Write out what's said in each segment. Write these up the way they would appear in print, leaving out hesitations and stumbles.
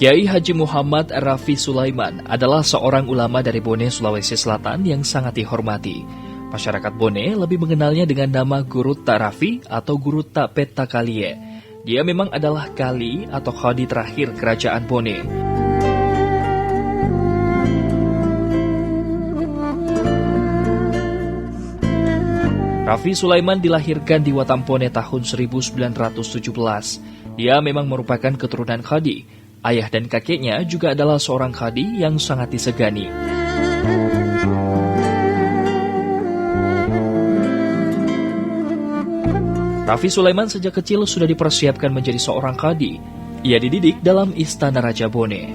Kiai Haji Muhammad Rafi Sulaiman adalah seorang ulama dari Bone, Sulawesi Selatan yang sangat dihormati. Masyarakat Bone lebih mengenalnya dengan nama Guru Rafi atau Guru Peta Kalie. Dia memang adalah kali atau khadi terakhir kerajaan Bone. Rafi Sulaiman dilahirkan di Watampone tahun 1917. Dia memang merupakan keturunan khadi. Ayah dan kakeknya juga adalah seorang khadi yang sangat disegani. Rafi Sulaiman sejak kecil sudah dipersiapkan menjadi seorang khadi. Ia dididik dalam Istana Raja Bone.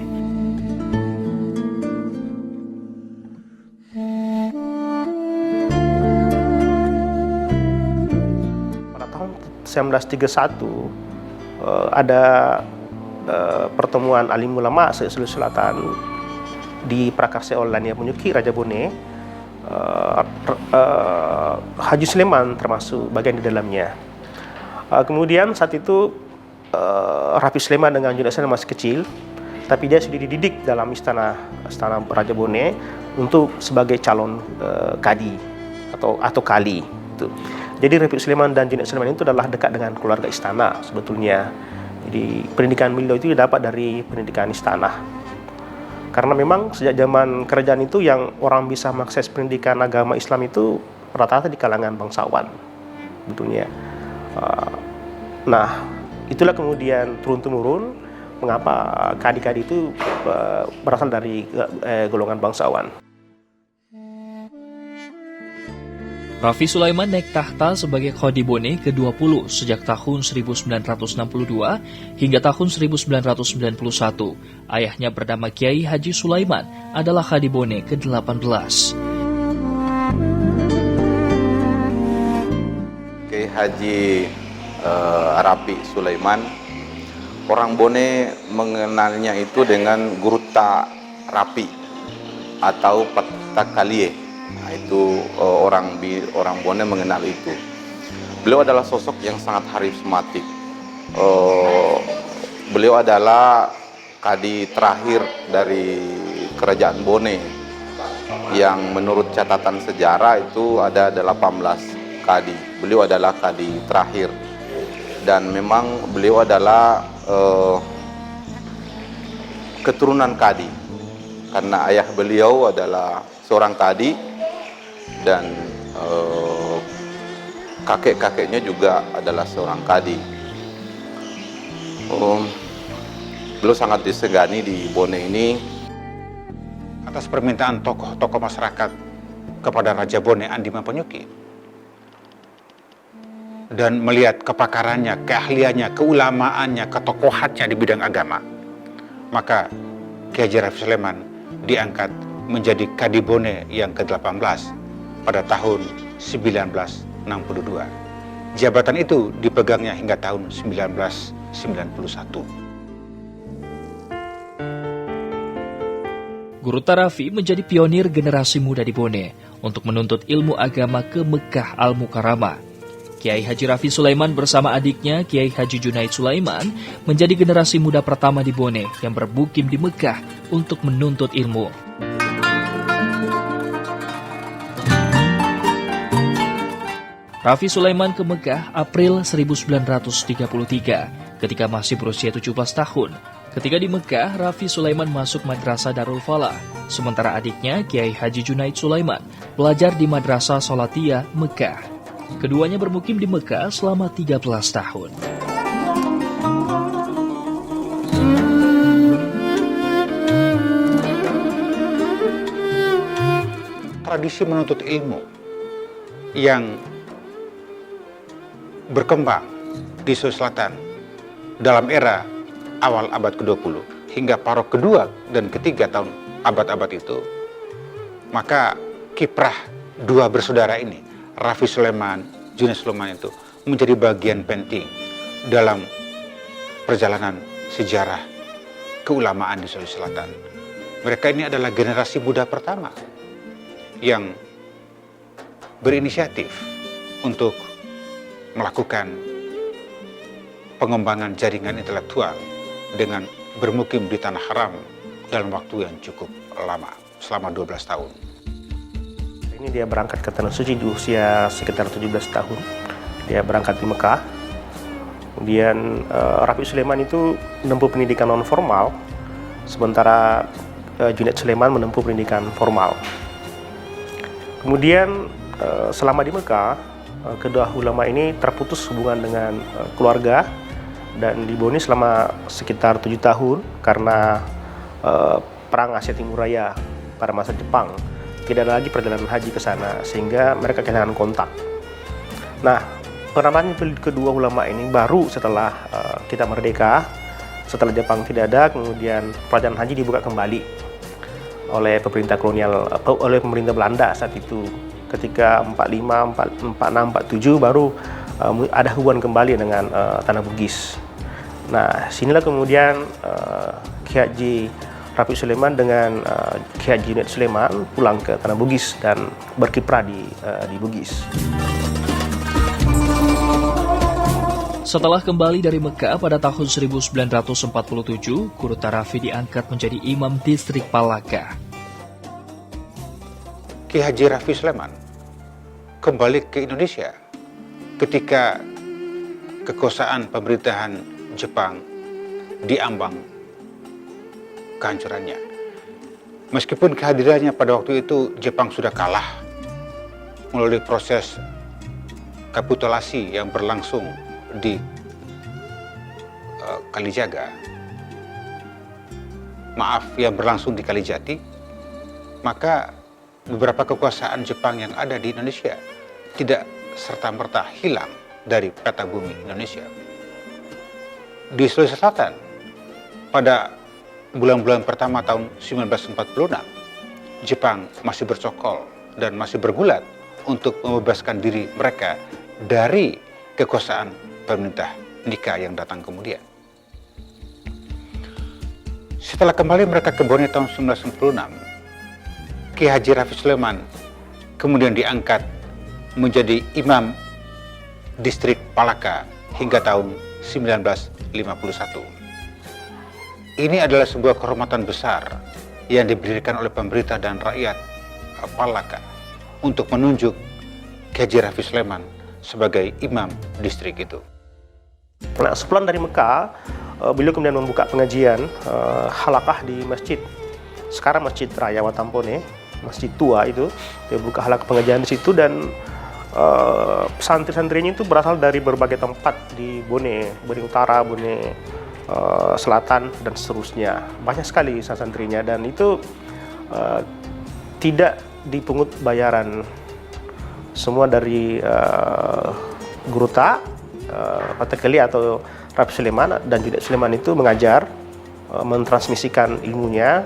Pada tahun 1931 ada pertemuan alim ulama se-Sulawesi Selatan di Prakarsa Olania Menyuki Raja Bone. Haji Sulaiman termasuk bagian di dalamnya. Kemudian saat itu Rafi Sulaiman dengan Junaid Sulaiman masih kecil, tapi dia sudah dididik dalam istana Raja Bone untuk sebagai calon kadi atau kali. Jadi Rafi Sulaiman dan Junaid Sulaiman itu adalah dekat dengan keluarga istana sebetulnya. Jadi pendidikan beliau itu didapat dari pendidikan istana. Karena memang sejak zaman kerajaan itu yang orang bisa mengakses pendidikan agama Islam itu rata-rata di kalangan bangsawan, sebetulnya. Nah, itulah kemudian turun-temurun mengapa kadi-kadi itu berasal dari golongan bangsawan. Rafi Sulaiman naik tahta sebagai khadi Bone ke-20 sejak tahun 1962 hingga tahun 1991. Ayahnya bernama Kiai Haji Sulaiman adalah khadi Bone ke-18. Kiai Haji Rafi Sulaiman, orang Bone mengenalnya itu dengan Guru Rafi atau Peta Kalie. Nah, itu orang Bone mengenal itu. Beliau adalah sosok yang sangat karismatik. Beliau adalah kadi terakhir dari kerajaan Bone yang menurut catatan sejarah itu ada 18 kadi. Beliau adalah kadi terakhir dan memang beliau adalah keturunan kadi karena ayah beliau adalah seorang kadi dan kakek-kakeknya juga adalah seorang kadi. Beliau sangat disegani di Bone ini. Atas permintaan tokoh-tokoh masyarakat kepada Raja Bone Andi Mampanyuki, dan melihat kepakarannya, keahliannya, keulamaannya, ketokohannya di bidang agama, maka Kiai Haji Rafi Sulaiman diangkat menjadi Kadi Bone yang ke-18 pada tahun 1962. Jabatan itu dipegangnya hingga tahun 1991. Guru Rafi menjadi pionir generasi muda di Bone untuk menuntut ilmu agama ke Mekah Al-Mukarramah. Kiai Haji Rafi Sulaiman bersama adiknya Kiai Haji Junaid Sulaiman menjadi generasi muda pertama di Bone yang bermukim di Mekah untuk menuntut ilmu. Rafi Sulaiman ke Mekah April 1933 ketika masih berusia 17 tahun. Ketika di Mekah, Rafi Sulaiman masuk Madrasah Darul Falah, sementara adiknya Kiai Haji Junaid Sulaiman belajar di Madrasah Salatiyah Mekah. Keduanya bermukim di Mekah selama 13 tahun. Tradisi menuntut ilmu yang berkembang di Sulawesi Selatan dalam era awal abad ke-20 hingga paruh kedua dan ketiga tahun abad-abad itu, maka kiprah dua bersaudara ini, Rafi Sulaiman, Junaid Sulaiman, itu menjadi bagian penting dalam perjalanan sejarah keulamaan di Sulawesi Selatan. Mereka ini adalah generasi muda pertama yang berinisiatif untuk melakukan pengembangan jaringan intelektual dengan bermukim di Tanah Haram dalam waktu yang cukup lama, selama 12 tahun. Ini dia berangkat ke Tanah Suci di usia sekitar 17 tahun. Dia berangkat di Mekah. Kemudian Rafiq Sulaiman itu menempuh pendidikan non formal, sementara Junaid Sulaiman menempuh pendidikan formal. Kemudian selama di Mekah, kedua ulama ini terputus hubungan dengan keluarga dan di Bone selama sekitar 7 tahun karena perang Asia Timur Raya pada masa Jepang. Tidak ada lagi perjalanan haji ke sana sehingga mereka kehilangan kontak. Nah, peranan kedua ulama ini baru setelah kita merdeka, setelah Jepang tidak ada, kemudian perjalanan haji dibuka kembali oleh pemerintah kolonial, oleh pemerintah Belanda saat itu. Ketika 45, 46, 47 baru ada hubungan kembali dengan Tanah Bugis. Nah, sinilah kemudian Ki Haji Rafiq Sulaiman dengan Ki Haji Junaid Sulaiman pulang ke Tanah Bugis dan berkiprah di Bugis. Setelah kembali dari Mekah pada tahun 1947, Guru Tarafi diangkat menjadi imam distrik Palaka. Ki Haji Rafiq Sulaiman kembali ke Indonesia ketika kekuasaan pemerintahan Jepang diambang kehancurannya. Meskipun kehadirannya pada waktu itu Jepang sudah kalah melalui proses kapitulasi yang berlangsung di Kalijaga, yang berlangsung di Kalijati, maka beberapa kekuasaan Jepang yang ada di Indonesia tidak serta-merta hilang dari peta bumi Indonesia. Di Sulawesi Selatan, pada bulan-bulan pertama tahun 1946, Jepang masih bercokol dan masih bergulat untuk membebaskan diri mereka dari kekuasaan pemerintah Nika yang datang kemudian. Setelah kembali mereka ke Bone tahun 1996, Ki Haji Rafiq Sulaiman kemudian diangkat menjadi imam distrik Palaka hingga tahun 1951. Ini adalah sebuah kehormatan besar yang diberikan oleh pemerintah dan rakyat Palaka untuk menunjuk Ki Haji Rafiq Sulaiman sebagai imam distrik itu. Nah, sepulang dari Mekah, beliau kemudian membuka pengajian halakah di masjid. Sekarang Masjid Raya Watampone, masjid tua itu, dia buka halakah pengajian di situ dan santri-santrinya itu berasal dari berbagai tempat di Bone Utara, Bone Selatan dan seterusnya. Banyak sekali santrinya dan itu tidak dipungut bayaran. Semua dari Guru Ta, Patekeli atau Rafiq Sulaiman dan Junaid Sulaiman itu mengajar, mentransmisikan ilmunya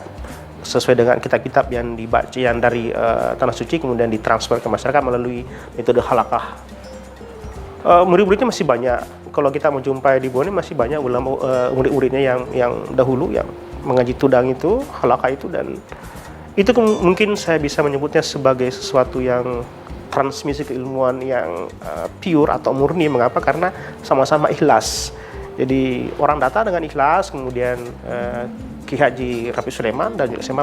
sesuai dengan kitab-kitab yang dibaca yang dari Tanah Suci kemudian ditransfer ke masyarakat melalui metode halakah. Murid-muridnya masih banyak. Kalau kita menjumpai di Bone masih banyak ulama murid-muridnya yang dahulu yang mengaji tudang itu, halakah itu, dan itu mungkin saya bisa menyebutnya sebagai sesuatu yang transmisi keilmuan yang pure atau murni. Mengapa? Karena sama-sama ikhlas. Jadi orang datang dengan ikhlas, kemudian Ki Haji Rafiq Sulaiman dan Junaid Sulaiman